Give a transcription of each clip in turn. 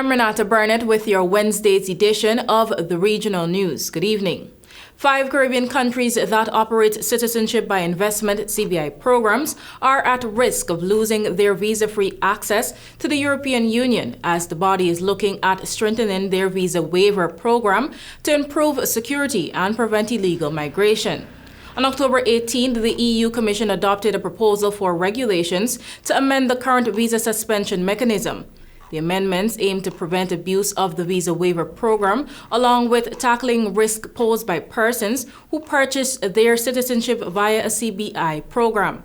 I'm Renata Burnett with your Wednesday's edition of the Regional News. Good evening. 5 Caribbean countries that operate Citizenship by Investment (CBI) programs are at risk of losing their visa-free access to the European Union as the body is looking at strengthening their visa waiver program to improve security and prevent illegal migration. On October 18, the EU Commission adopted a proposal for regulations to amend the current visa suspension mechanism. The amendments aim to prevent abuse of the visa waiver program, along with tackling risk posed by persons who purchase their citizenship via a CBI program.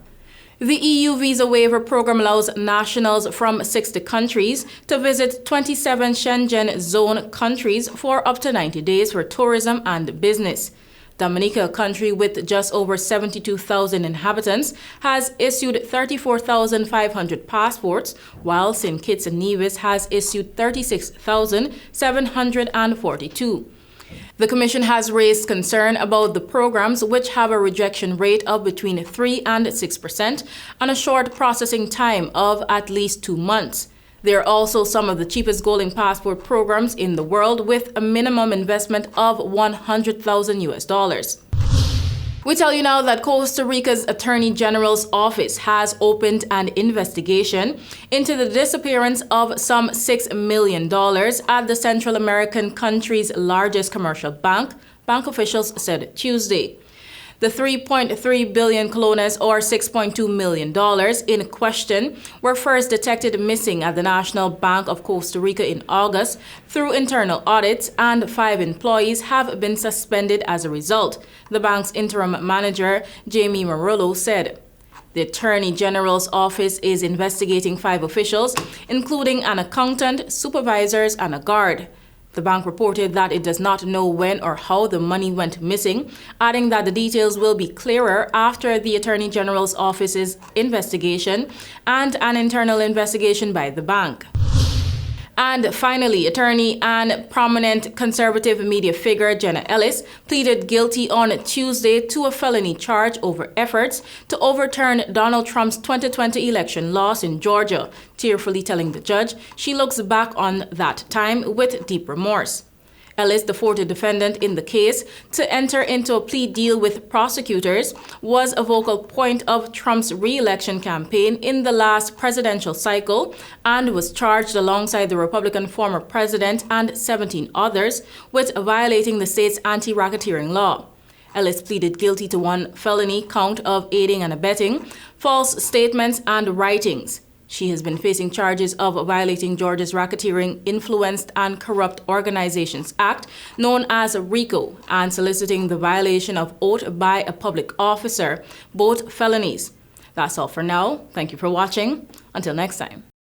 The EU visa waiver program allows nationals from 60 countries to visit 27 Schengen zone countries for up to 90 days for tourism and business. Dominica, a country with just over 72,000 inhabitants, has issued 34,500 passports, while St. Kitts and Nevis has issued 36,742. The Commission has raised concern about the programs, which have a rejection rate of between 3 and 6% and a short processing time of at least 2 months. They are also some of the cheapest golden passport programs in the world, with a minimum investment of $100,000. We tell you now that Costa Rica's Attorney General's office has opened an investigation into the disappearance of some $6 million at the Central American country's largest commercial bank, bank officials said Tuesday. The 3.3 billion colones, or $6.2 million in question, were first detected missing at the National Bank of Costa Rica in August through internal audits, and 5 employees have been suspended as a result, the bank's interim manager, Jamie Marullo, said. The Attorney General's office is investigating 5 officials, including an accountant, supervisors, and a guard. The bank reported that it does not know when or how the money went missing, adding that the details will be clearer after the Attorney General's office's investigation and an internal investigation by the bank. And finally, attorney and prominent conservative media figure Jenna Ellis pleaded guilty on Tuesday to a felony charge over efforts to overturn Donald Trump's 2020 election loss in Georgia, tearfully telling the judge she looks back on that time with deep remorse. Ellis, the 4th defendant in the case to enter into a plea deal with prosecutors, was a vocal point of Trump's re-election campaign in the last presidential cycle and was charged alongside the Republican former president and 17 others with violating the state's anti-racketeering law. Ellis pleaded guilty to 1 felony count of aiding and abetting, false statements, and writings. She has been facing charges of violating Georgia's Racketeering, Influenced, and Corrupt Organizations Act, known as RICO, and soliciting the violation of oath by a public officer, both felonies. That's all for now. Thank you for watching. Until next time.